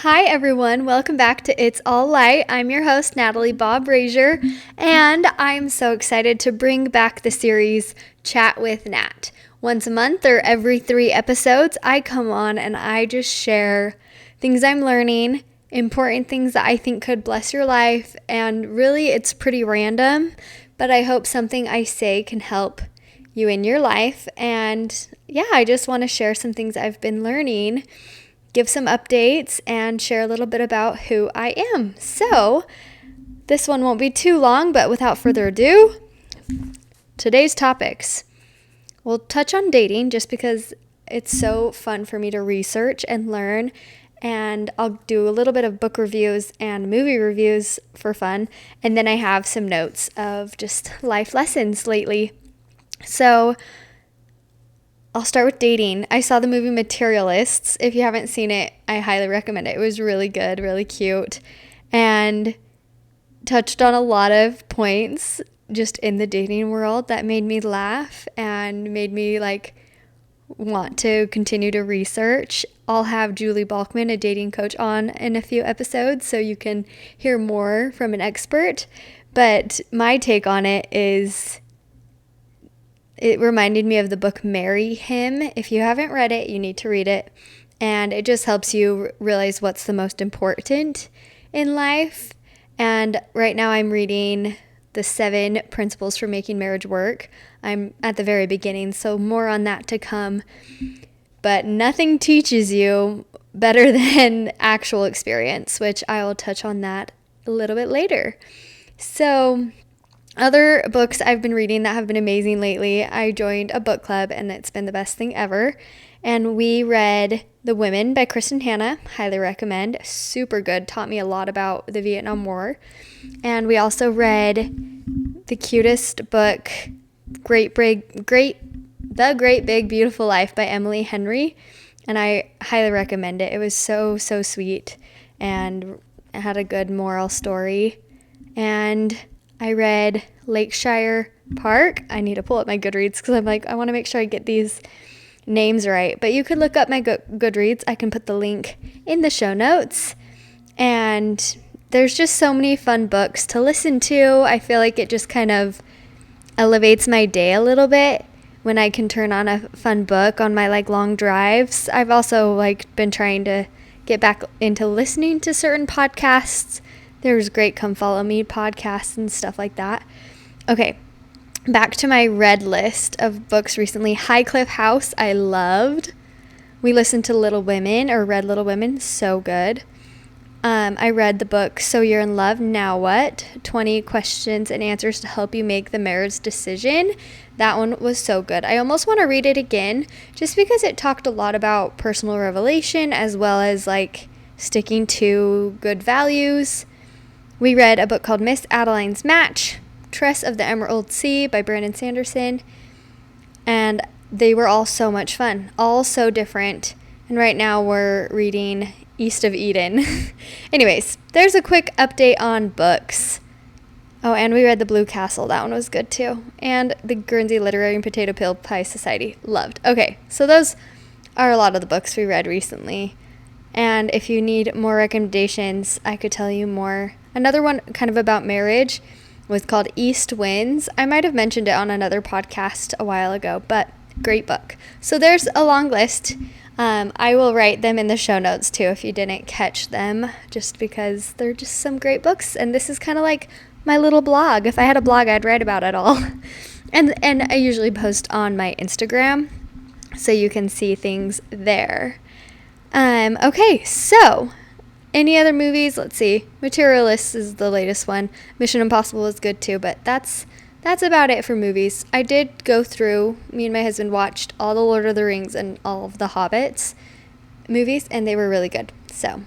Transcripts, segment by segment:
Hi everyone, welcome back to It's All Light. I'm your host, Natalie Bob Brazier, and I'm so excited to bring back the series Chat with Nat. Once a month or every 3 episodes, I come on and I just share things I'm learning, important things that I think could bless your life, and really it's pretty random, but I hope something I say can help you in your life. And yeah, I just want to share some things I've been learning, give some updates, and share a little bit about who I am. So this one won't be too long, but without further ado, today's topics. We'll touch on dating just because it's so fun for me to research and learn, and I'll do a little bit of book reviews and movie reviews for fun, and then I have some notes of just life lessons lately. So I'll start with dating. I saw the movie Materialists. If you haven't seen it, I highly recommend it. It was really good, really cute, and touched on a lot of points just in the dating world that made me laugh and made me want to continue to research. I'll have Julie Balkman, a dating coach, on in a few episodes so you can hear more from an expert. But my take on it is, it reminded me of the book Marry Him. If you haven't read it, you need to read it. And it just helps you realize what's the most important in life. And right now I'm reading the 7 Principles for Making Marriage Work. I'm at the very beginning, so more on that to come. But nothing teaches you better than actual experience, which I will touch on that a little bit later. So other books I've been reading that have been amazing lately, I joined a book club and it's been the best thing ever. And we read The Women by Kristen Hanna. Highly recommend. Super good. Taught me a lot about the Vietnam War. And we also read the cutest book, The Great Big Beautiful Life by Emily Henry. And I highly recommend it. It was so sweet and it had a good moral story. And I read Lakeshire Park. I need to pull up my Goodreads because I want to make sure I get these names right. But you could look up my Goodreads. I can put the link in the show notes. And there's just so many fun books to listen to. I feel like it just kind of elevates my day a little bit when I can turn on a fun book on my long drives. I've also been trying to get back into listening to certain podcasts. There's great Come Follow Me podcasts and stuff like that. Okay, back to my read list of books recently. Highcliffe House, I loved. We listened to Little Women, or read Little Women, so good. I read the book So You're in Love, Now What? 20 Questions and Answers to Help You Make the Marriage Decision. That one was so good. I almost want to read it again just because it talked a lot about personal revelation as well as sticking to good values. We read a book called Miss Adeline's Match, Tress of the Emerald Sea by Brandon Sanderson, and they were all so much fun, all so different. And right now we're reading East of Eden. Anyways, there's a quick update on books. Oh, and we read The Blue Castle. That one was good too. And the Guernsey Literary and Potato Peel Pie Society. Loved. Okay, so those are a lot of the books we read recently. And if you need more recommendations, I could tell you more. Another one kind of about marriage was called East Winds. I might have mentioned it on another podcast a while ago, but great book. So there's a long list. I will write them in the show notes too if you didn't catch them, just because they're just some great books. And this is kind of like my little blog. If I had a blog, I'd write about it all. And I usually post on my Instagram, so you can see things there. Okay, so any other movies? Let's see. Materialists is the latest one. Mission Impossible is good too, but that's about it for movies. I did go through, me and my husband watched all the Lord of the Rings and all of the Hobbits movies, and they were really good. So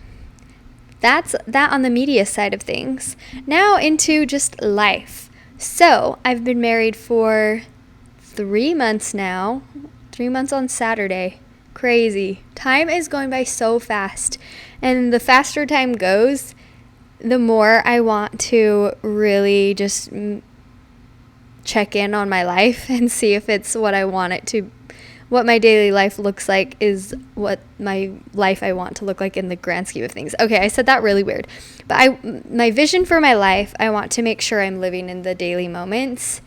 that's that on the media side of things. Now into just life. So I've been married for 3 months now. 3 months on Saturday. Crazy. Time is going by so fast. And the faster time goes, the more I want to really just check in on my life and see if it's what I want what my daily life looks like is what my life I want to look like in the grand scheme of things. Okay, I said that really weird. But my vision for my life, I want to make sure I'm living in the daily moments.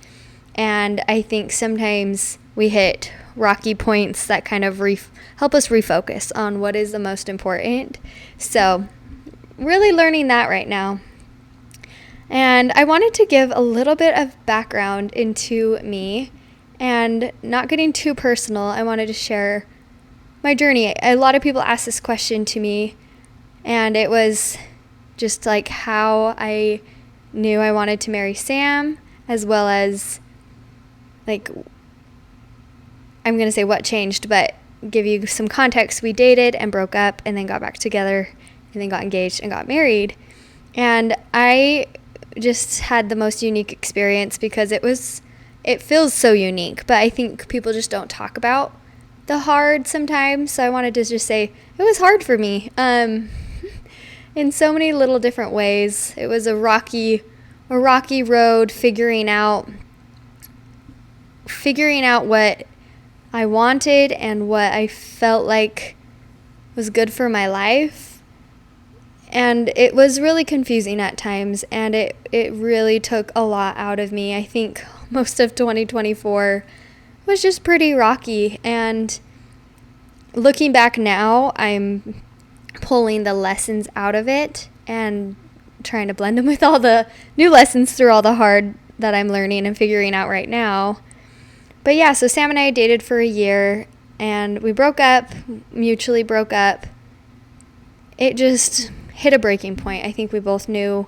And I think sometimes we hit rocky points that kind of help us refocus on what is the most important. So really learning that right now. And I wanted to give a little bit of background into me, and not getting too personal. I wanted to share my journey. A lot of people ask this question to me, and it was just like how I knew I wanted to marry Sam, as well as like, I'm going to say what changed, but give you some context. We dated and broke up and then got back together and then got engaged and got married. And I just had the most unique experience because it feels so unique, but I think people just don't talk about the hard sometimes. So I wanted to just say it was hard for me in so many little different ways. It was a rocky road, figuring out what I wanted and what I felt like was good for my life. And it was really confusing at times, and it really took a lot out of me. I think most of 2024 was just pretty rocky, and looking back now, I'm pulling the lessons out of it and trying to blend them with all the new lessons through all the hard that I'm learning and figuring out right now. But yeah, so Sam and I dated for a year, and we mutually broke up. It just hit a breaking point. I think we both knew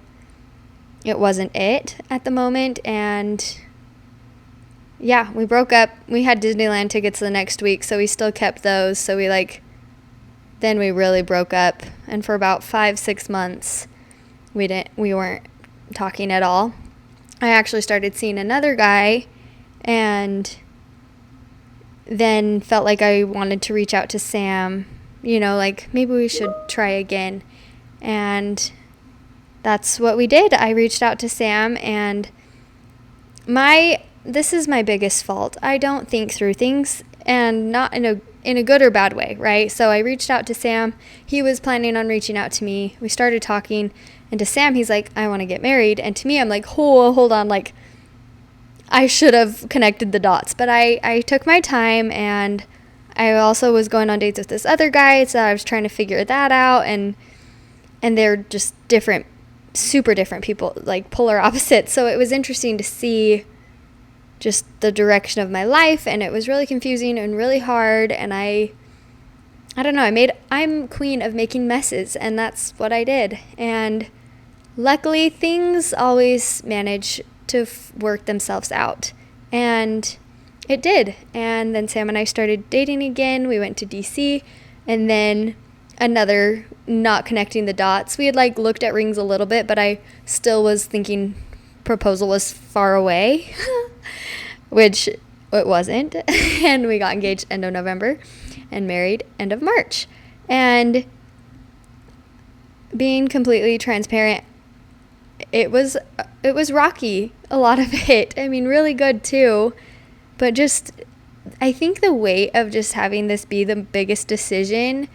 it wasn't it at the moment, and yeah, we broke up. We had Disneyland tickets the next week, so we still kept those. So then we really broke up, and for about 5-6 months, we weren't talking at all. I actually started seeing another guy, and then felt like I wanted to reach out to Sam, like maybe we should try again. And that's what we did. I reached out to Sam, and this is my biggest fault. I don't think through things, and not in a good or bad way, right? So I reached out to Sam. He was planning on reaching out to me. We started talking, and to Sam, he's like, I want to get married. And to me, I'm like, hold on, like, I should have connected the dots. But I took my time, and I also was going on dates with this other guy, so I was trying to figure that out, and they're just different, super different people, like polar opposites. So it was interesting to see just the direction of my life, and it was really confusing and really hard, and I don't know, I'm queen of making messes, and that's what I did. And luckily things always manage to work themselves out, and it did. And then Sam and I started dating again. We went to DC, and then another not connecting the dots. We had looked at rings a little bit, but I still was thinking proposal was far away, which it wasn't. And we got engaged end of November and married end of March. And being completely transparent, it was rocky, a lot of it. I mean, really good too, but just I think the weight of just having this be the biggest decision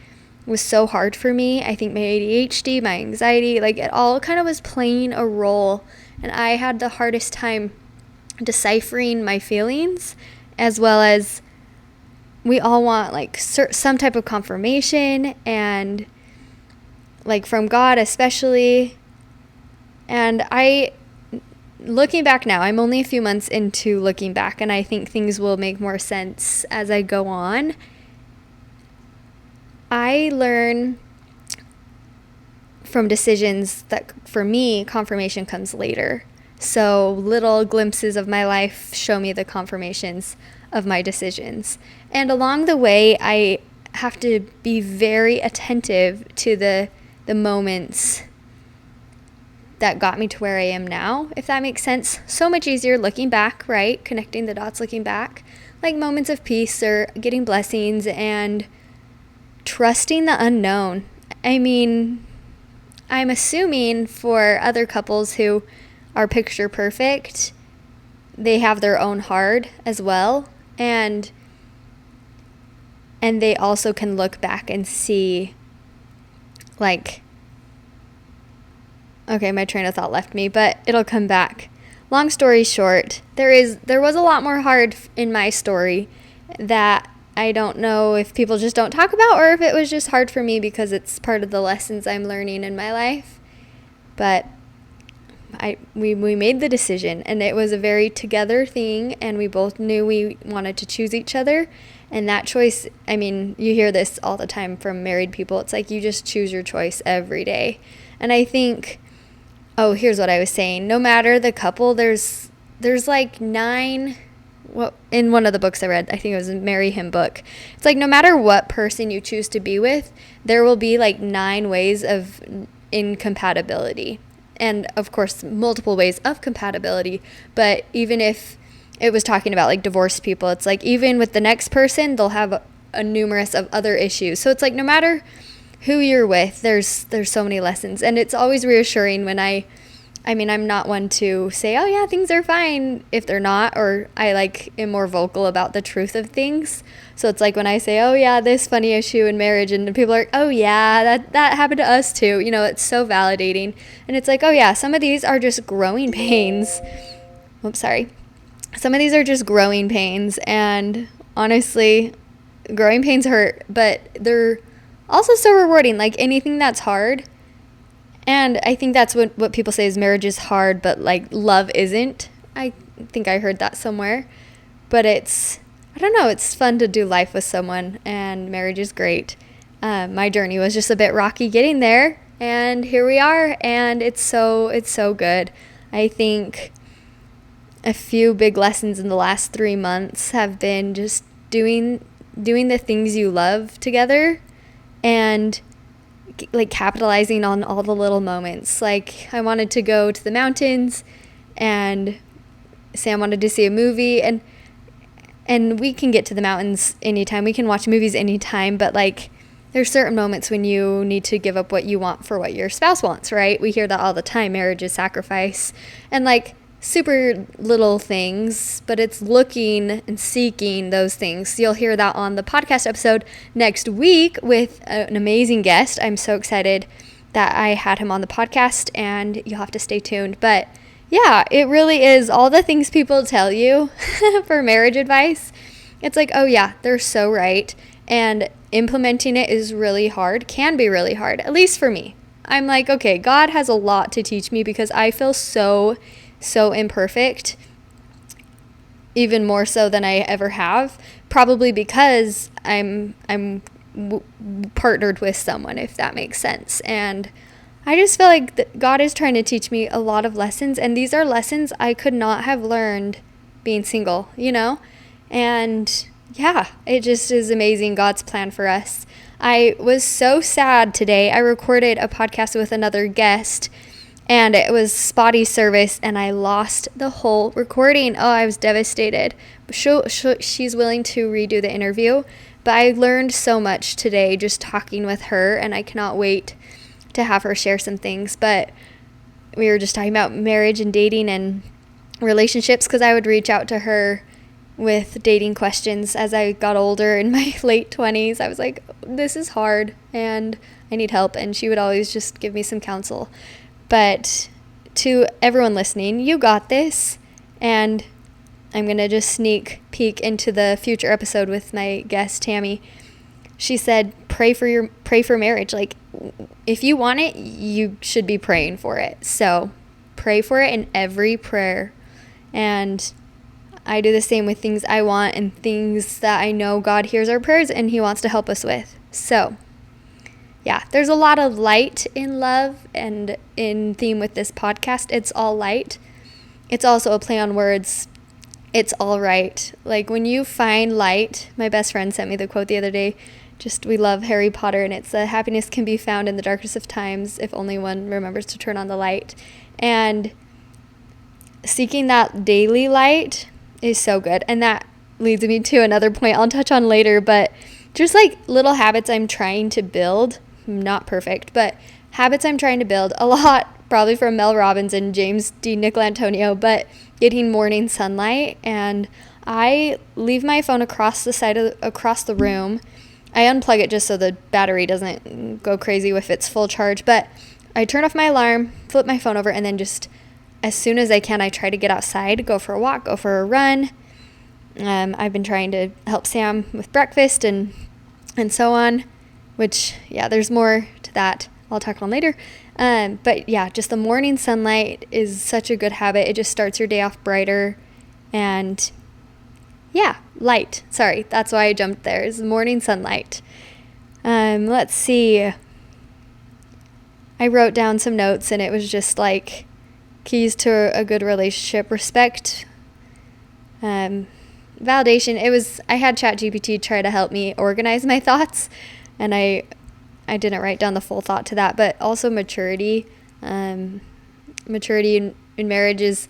was so hard for me. I think my ADHD, my anxiety, it all kind of was playing a role, and I had the hardest time deciphering my feelings, as well as we all want some type of confirmation, and from God especially. And looking back now, I'm only a few months into looking back, and I think things will make more sense as I go on. I learn from decisions that, for me, confirmation comes later. So little glimpses of my life show me the confirmations of my decisions. And along the way, I have to be very attentive to the moments that got me to where I am now, if that makes sense. So much easier looking back, right? Connecting the dots looking back. Moments of peace or getting blessings and trusting the unknown. I mean, I'm assuming for other couples who are picture perfect, they have their own hard as well. And and they also can look back and see, like, okay, my train of thought left me, but it'll come back. Long story short, there was a lot more hard in my story that I don't know if people just don't talk about, or if it was just hard for me because it's part of the lessons I'm learning in my life. But we made the decision, and it was a very together thing, and we both knew we wanted to choose each other. And that choice, I mean, you hear this all the time from married people. It's like you just choose your choice every day. And I think, oh, here's what I was saying. No matter the couple, there's like 9, well, in one of the books I read, I think it was a Marry Him book. It's like no matter what person you choose to be with, there will be like 9 ways of incompatibility. And of course, multiple ways of compatibility. But even if it was talking about like divorced people, it's like even with the next person, they'll have a numerous of other issues. So it's like no matter who you're with, there's so many lessons. And it's always reassuring when I mean, I'm not one to say, oh yeah, things are fine if they're not, or I like am more vocal about the truth of things. So it's like when I say, oh yeah, this funny issue in marriage, and people are like, oh yeah, that happened to us too. You know, it's so validating. And it's like, oh yeah, some of these are just growing pains. Oops, sorry. Some of these are just growing pains, and honestly, growing pains hurt, but they're also so rewarding. Like anything that's hard. And I think that's what people say is marriage is hard, but like love isn't. I think I heard that somewhere. But I don't know, it's fun to do life with someone, and marriage is great. My journey was just a bit rocky getting there, and here we are, and it's so good. I think a few big lessons in the last 3 months have been just doing the things you love together, and like capitalizing on all the little moments. Like I wanted to go to the mountains, and Sam wanted to see a movie, and we can get to the mountains anytime. We can watch movies anytime, but like there's certain moments when you need to give up what you want for what your spouse wants, right? We hear that all the time. Marriage is sacrifice. And like super little things, but it's looking and seeking those things. You'll hear that on the podcast episode next week with an amazing guest. I'm so excited that I had him on the podcast, and you'll have to stay tuned. But yeah, it really is all the things people tell you for marriage advice. It's like, oh yeah, they're so right. And implementing it is really hard, can be really hard, at least for me. I'm like, okay, God has a lot to teach me because I feel so imperfect, even more so than I ever have, probably because I'm partnered with someone, if that makes sense. And I just feel like God is trying to teach me a lot of lessons, and these are lessons I could not have learned being single, you know? And yeah, it just is amazing, God's plan for us. I was so sad today. I recorded a podcast with another guest, and it was spotty service, and I lost the whole recording. Oh, I was devastated. She's willing to redo the interview, but I learned so much today just talking with her, and I cannot wait to have her share some things. But we were just talking about marriage and dating and relationships, because I would reach out to her with dating questions as I got older in my late 20s. I was like, this is hard, and I need help, and she would always just give me some counsel. But to everyone listening, you got this. And I'm going to just sneak peek into the future episode with my guest, Tammy. She said, pray for marriage. Like, if you want it, you should be praying for it. So pray for it in every prayer. And I do the same with things I want and things that I know God hears our prayers and he wants to help us with. So yeah, there's a lot of light in love, and in theme with this podcast, it's all light. It's also a play on words. It's all right. Like when you find light, my best friend sent me the quote the other day. We love Harry Potter, and it's happiness can be found in the darkest of times if only one remembers to turn on the light. And seeking that daily light is so good. And that leads me to another point I'll touch on later, but just like little habits I'm trying to build. Not perfect, but habits I'm trying to build, a lot probably from Mel Robbins and James D. Nicolantonio, but getting morning sunlight. And I leave my phone across the room, I unplug it just so the battery doesn't go crazy if it's full charge. But I turn off my alarm, flip my phone over, and then just as soon as I can, I try to get outside, go for a walk, go for a run. I've been trying to help Sam with breakfast and so on, which, yeah, there's more to that I'll talk on later. But yeah, just the morning sunlight is such a good habit. It just starts your day off brighter. And yeah, light. Sorry, that's why I jumped there, is morning sunlight. Let's see. I wrote down some notes, and it was just like keys to a good relationship: respect, validation. I had ChatGPT try to help me organize my thoughts, and I didn't write down the full thought to that, but also maturity. Maturity in marriage is,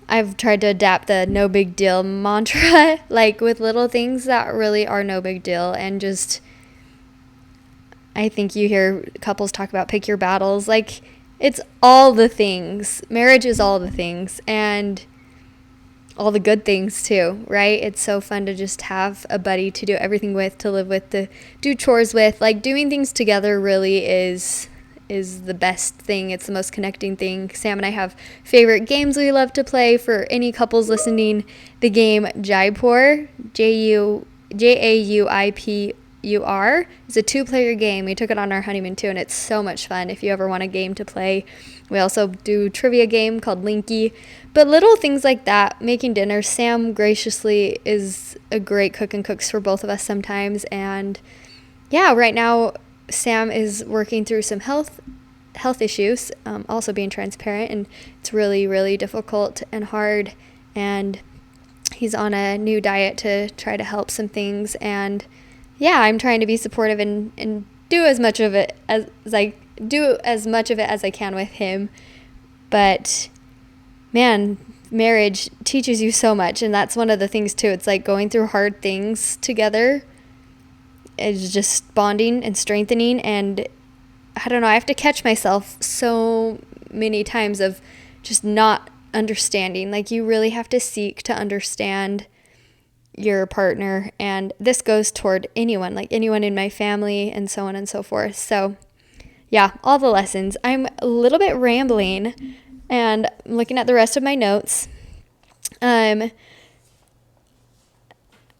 I've tried to adapt the no big deal mantra, like with little things that really are no big deal. And just, I think you hear couples talk about pick your battles. Like, it's all the things. Marriage is all the things, and all the good things too, right? It's so fun to just have a buddy to do everything with, to live with, to do chores with. Like, doing things together really is the best thing. It's the most connecting thing. Sam and I have favorite games we love to play. For any couples listening, the game Jaipur, Jaupur, is a 2-player game. We took it on our honeymoon too, and it's so much fun if you ever want a game to play. We also do trivia game called Linky. But little things like that, making dinner. Sam graciously is a great cook and cooks for both of us sometimes. And yeah, right now Sam is working through some health issues, also being transparent, and it's really, really difficult and hard. And he's on a new diet to try to help some things. And yeah, I'm trying to be supportive and do as much of it as I can with him. But man, marriage teaches you so much, and that's one of the things too. It's like going through hard things together is just bonding and strengthening. And I don't know, I have to catch myself so many times of just not understanding. Like, you really have to seek to understand your partner, and this goes toward anyone, like anyone in my family and so on and so forth. So yeah, all the lessons. I'm a little bit rambling, and I'm looking at the rest of my notes. I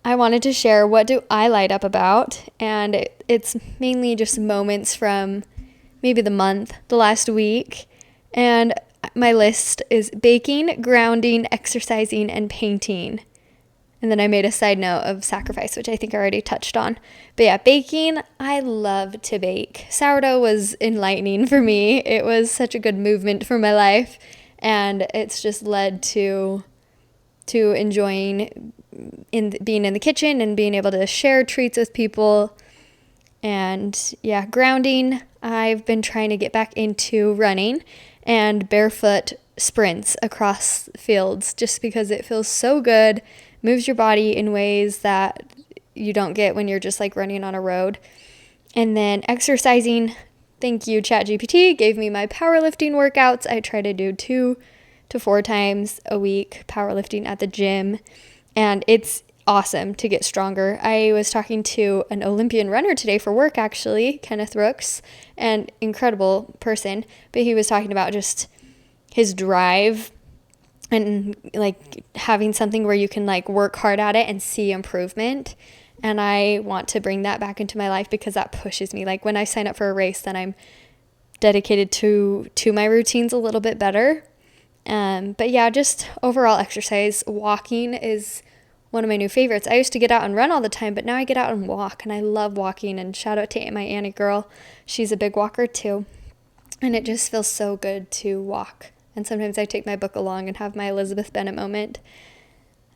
wanted to share, what do I light up about? And it's mainly just moments from maybe the month, the last week. And my list is baking, grounding, exercising, and painting. And then I made a side note of sacrifice, which I think I already touched on. But yeah, baking, I love to bake. Sourdough was enlightening for me. It was such a good movement for my life. And it's just led to enjoying being in the kitchen and being able to share treats with people. And yeah, grounding, I've been trying to get back into running and barefoot sprints across fields, just because it feels so good, moves your body in ways that you don't get when you're just like running on a road. And then exercising, thank you ChatGPT, gave me my powerlifting workouts. I try to do 2 to 4 times a week powerlifting at the gym, and it's awesome to get stronger. I was talking to an Olympian runner today for work, actually, Kenneth Rooks, an incredible person, but he was talking about just his drive and like having something where you can like work hard at it and see improvement. And I want to bring that back into my life, because that pushes me. Like, when I sign up for a race, then I'm dedicated to my routines a little bit better. But yeah, just overall exercise. Walking is one of my new favorites. I used to get out and run all the time, but now I get out and walk, and I love walking. And shout out to my Annie girl. She's a big walker too. And it just feels so good to walk. And sometimes I take my book along and have my Elizabeth Bennet moment.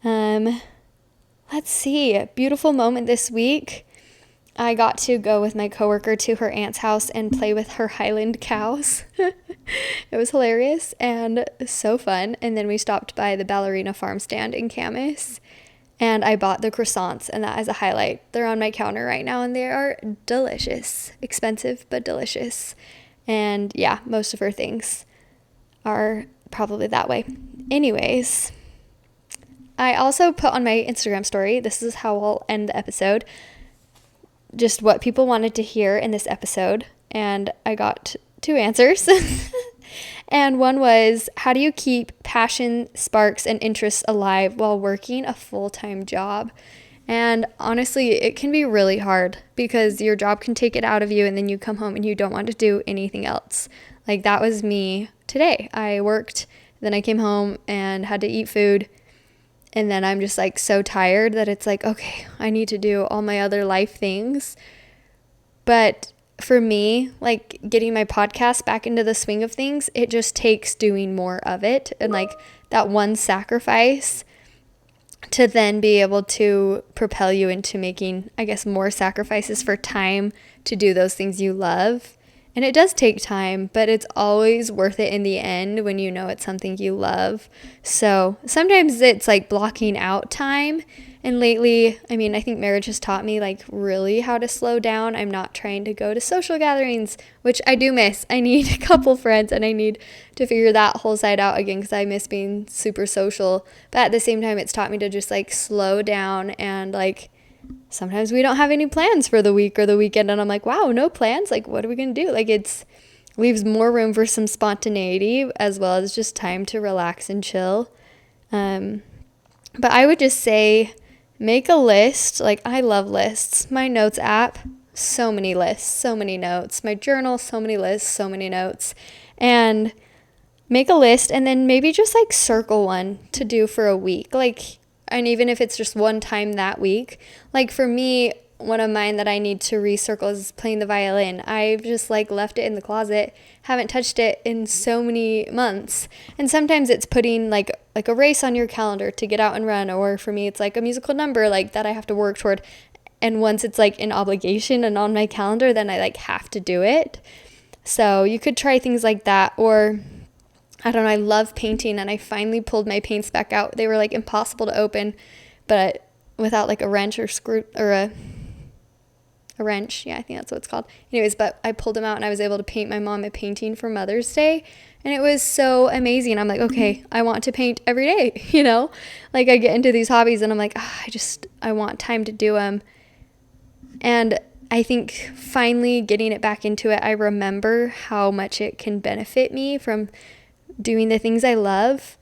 Let's see, a beautiful moment this week. I got to go with my coworker to her aunt's house and play with her Highland cows. It was hilarious and so fun. And then we stopped by the Ballerina farm stand in Camas, and I bought the croissants, and that is a highlight. They're on my counter right now, and they are delicious. Expensive, but delicious. And yeah, most of her things are probably that way. Anyways, I also put on my Instagram story, this is how I'll end the episode, just what people wanted to hear in this episode, and I got 2 answers. And one was, how do you keep passion, sparks, and interests alive while working a full-time job? And honestly, it can be really hard because your job can take it out of you, and then you come home and you don't want to do anything else. Like, that was me today. I worked, then I came home and had to eat food, and then I'm just like so tired that it's like, okay, I need to do all my other life things. But for me, like getting my podcast back into the swing of things, it just takes doing more of it, and like that one sacrifice to then be able to propel you into making, I guess, more sacrifices for time to do those things you love. And it does take time, but it's always worth it in the end when you know it's something you love. So sometimes it's like blocking out time. And lately, I mean, I think marriage has taught me like really how to slow down. I'm not trying to go to social gatherings, which I do miss. I need a couple friends, and I need to figure that whole side out again because I miss being super social. But at the same time, it's taught me to just like slow down, and like sometimes we don't have any plans for the week or the weekend, and I'm like, wow, no plans? Like, what are we going to do? Like, it's leaves more room for some spontaneity as well as just time to relax and chill. But I would just say make a list. Like, I love lists. My notes app, so many lists, so many notes. My journal, so many lists, so many notes. And make a list, and then maybe just like circle one to do for a week. Like, and even if it's just one time that week, like for me, one of mine that I need to recircle is playing the violin. I've just like left it in the closet, haven't touched it in so many months. And sometimes it's putting like a race on your calendar to get out and run, or for me it's like a musical number like that I have to work toward. And once it's like an obligation and on my calendar, then I like have to do it. So you could try things like that. Or I don't know, I love painting, and I finally pulled my paints back out. They were like impossible to open, but without like a wrench or screw or a wrench. Yeah, I think that's what it's called. Anyways, but I pulled them out and I was able to paint my mom a painting for Mother's Day, and it was so amazing. I'm like, okay, I want to paint every day, you know? Like I get into these hobbies and I'm like, I want time to do them. And I think finally getting it back into it, I remember how much it can benefit me from doing the things I love.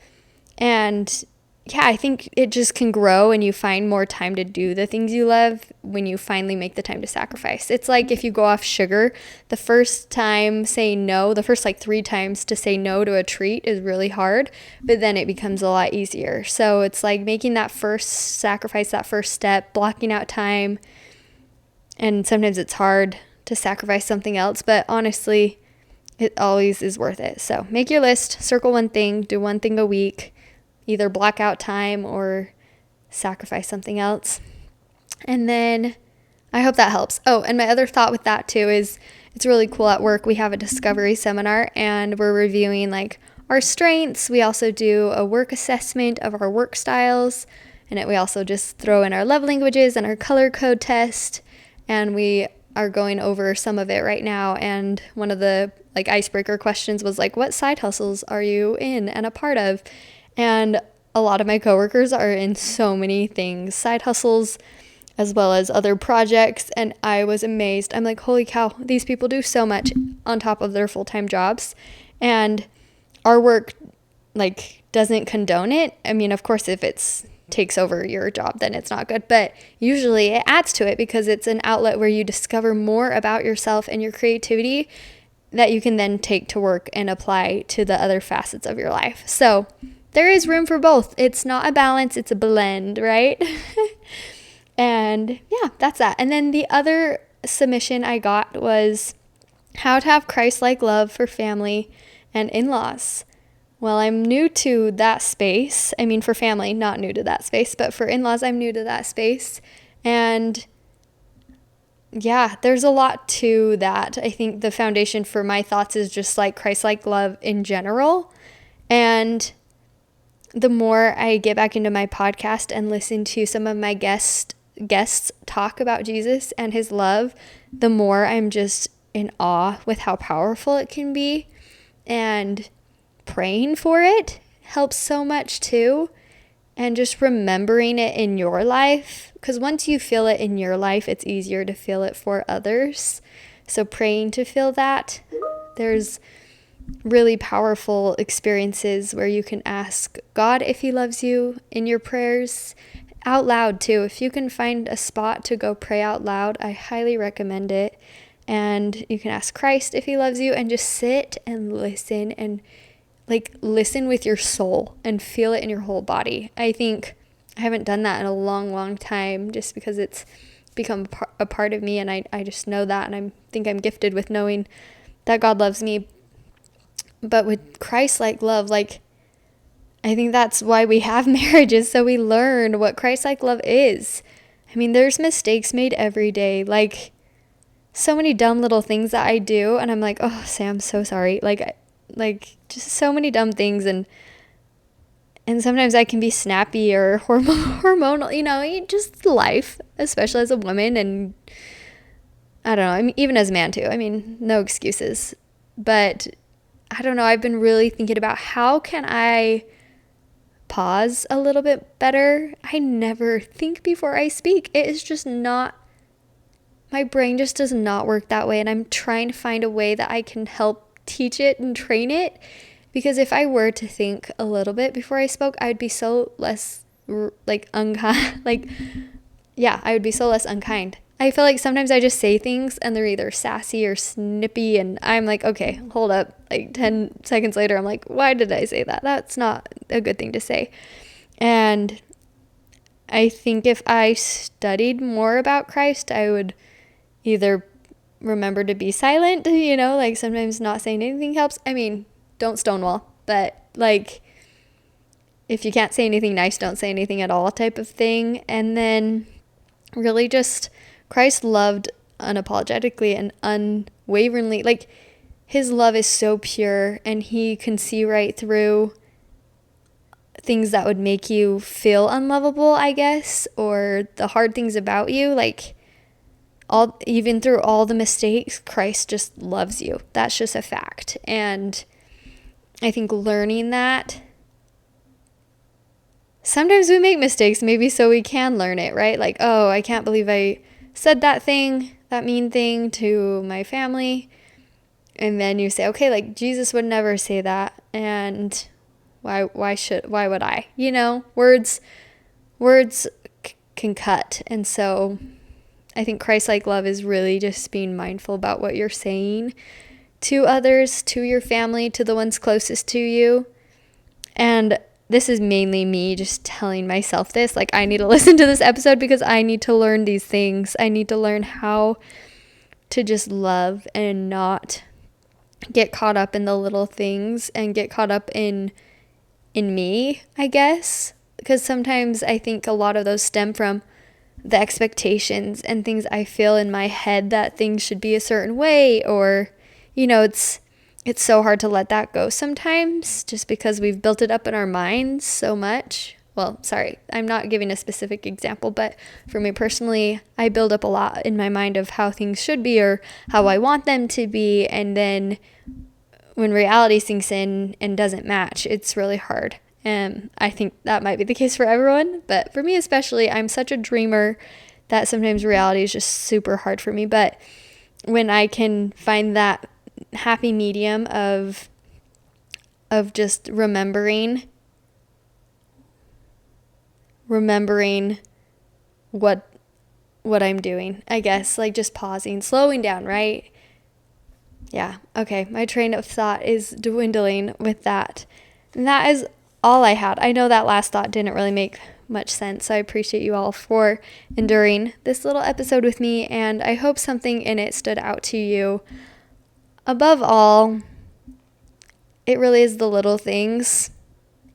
And yeah, I think it just can grow, and you find more time to do the things you love when you finally make the time to sacrifice. It's like if you go off sugar, the first time saying no, the first like 3 times to say no to a treat is really hard, but then it becomes a lot easier. So it's like making that first sacrifice, that first step, blocking out time. And sometimes it's hard to sacrifice something else, but honestly, it always is worth it. So make your list, circle one thing, do one thing a week, either block out time or sacrifice something else. And then I hope that helps. Oh, and my other thought with that too is it's really cool at work. We have a discovery seminar, and we're reviewing like our strengths. We also do a work assessment of our work styles, and we also just throw in our love languages and our color code test. And we are going over some of it right now. And one of the like icebreaker questions was like, what side hustles are you in and a part of? And a lot of my coworkers are in so many things, side hustles, as well as other projects. And I was amazed. I'm like, holy cow, these people do so much on top of their full-time jobs. And our work like doesn't condone it. I mean, of course, if it's takes over your job, then it's not good. But usually it adds to it because it's an outlet where you discover more about yourself and your creativity that you can then take to work and apply to the other facets of your life. So there is room for both. It's not a balance, it's a blend, right? And yeah, that's that. And then the other submission I got was how to have Christ-like love for family and in-laws. Well, I'm new to that space. I mean, for family, not new to that space, but for in-laws, I'm new to that space. And yeah, there's a lot to that. I think the foundation for my thoughts is just like Christ-like love in general. And the more I get back into my podcast and listen to some of my guests talk about Jesus and his love, the more I'm just in awe with how powerful it can be. And praying for it helps so much too. and just remembering it in your life, because once you feel it in your life, it's easier to feel it for others. So praying to feel that. There's really powerful experiences where you can ask God if he loves you in your prayers out loud too. If you can find a spot to go pray out loud, I highly recommend it. And you can ask Christ if he loves you, and just sit and listen, and like listen with your soul and feel it in your whole body. I think I haven't done that in a long, long time, just because it's become a part of me, and I just know that, and I think I'm gifted with knowing that God loves me. But with Christ-like love, like, I think that's why we have marriages, so we learn what Christ-like love is. I mean, there's mistakes made every day, like so many dumb little things that I do, and I'm like, oh, Sam, so sorry. Like just so many dumb things, and sometimes I can be snappy or hormonal, just life, especially as a woman, and I don't know, I mean, even as a man too. I mean, no excuses. But I don't know, I've been really thinking about how can I pause a little bit better. I never think before I speak. It is just not, my brain just does not work that way, and I'm trying to find a way that I can help teach it and train it, because if I were to think a little bit before I spoke, I would be so less unkind. I would be so less unkind. I feel like sometimes I just say things and they're either sassy or snippy, and I'm like, okay, hold up. Like 10 seconds later, I'm like, why did I say that? That's not a good thing to say. And I think if I studied more about Christ, I would either remember to be silent, like sometimes not saying anything helps. I mean, don't stonewall, but like if you can't say anything nice, don't say anything at all type of thing. And then really just Christ loved unapologetically and unwaveringly. Like his love is so pure, and he can see right through things that would make you feel unlovable, I guess, or the hard things about you. Like even through all the mistakes, Christ just loves you. That's just a fact. And I think learning that, sometimes we make mistakes maybe so we can learn it, right? Like, oh, I can't believe I said that mean thing to my family. And then you say, okay, like Jesus would never say that. And why would I? Words can cut. And so I think Christ-like love is really just being mindful about what you're saying to others, to your family, to the ones closest to you. And this is mainly me just telling myself this. Like, I need to listen to this episode because I need to learn these things. I need to learn how to just love and not get caught up in the little things and get caught up in me, I guess. Because sometimes I think a lot of those stem from the expectations and things I feel in my head that things should be a certain way, or, it's so hard to let that go sometimes just because we've built it up in our minds so much. Well, sorry, I'm not giving a specific example, but for me personally, I build up a lot in my mind of how things should be or how I want them to be. And then when reality sinks in and doesn't match, it's really hard. And I think that might be the case for everyone, but for me especially, I'm such a dreamer that sometimes reality is just super hard for me. But when I can find that happy medium of just remembering what I'm doing, I guess, like just pausing, slowing down, right? Yeah, okay, my train of thought is dwindling with that. And that is all I had. I know that last thought didn't really make much sense, so I appreciate you all for enduring this little episode with me, and I hope something in it stood out to you. Above all, it really is the little things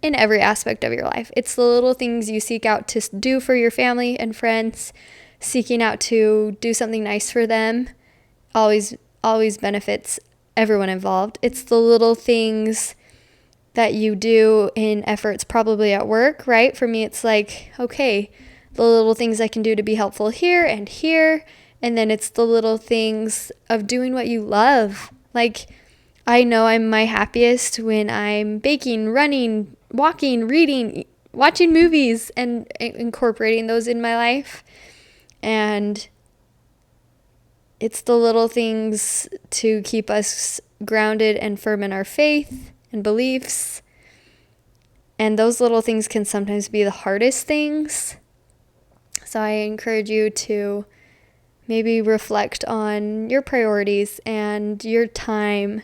in every aspect of your life. It's the little things you seek out to do for your family and friends, seeking out to do something nice for them, always benefits everyone involved. It's the little things that you do in efforts probably at work, right? For me, it's like, okay, the little things I can do to be helpful here and here. And then it's the little things of doing what you love. Like, I know I'm my happiest when I'm baking, running, walking, reading, watching movies and incorporating those in my life. And it's the little things to keep us grounded and firm in our faith and beliefs. And those little things can sometimes be the hardest things. So I encourage you to maybe reflect on your priorities and your time.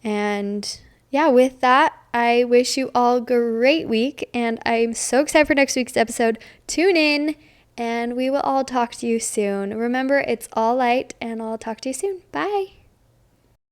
And yeah, with that, I wish you all a great week. And I'm so excited for next week's episode. Tune in and we will all talk to you soon. Remember, it's all light, and I'll talk to you soon. Bye.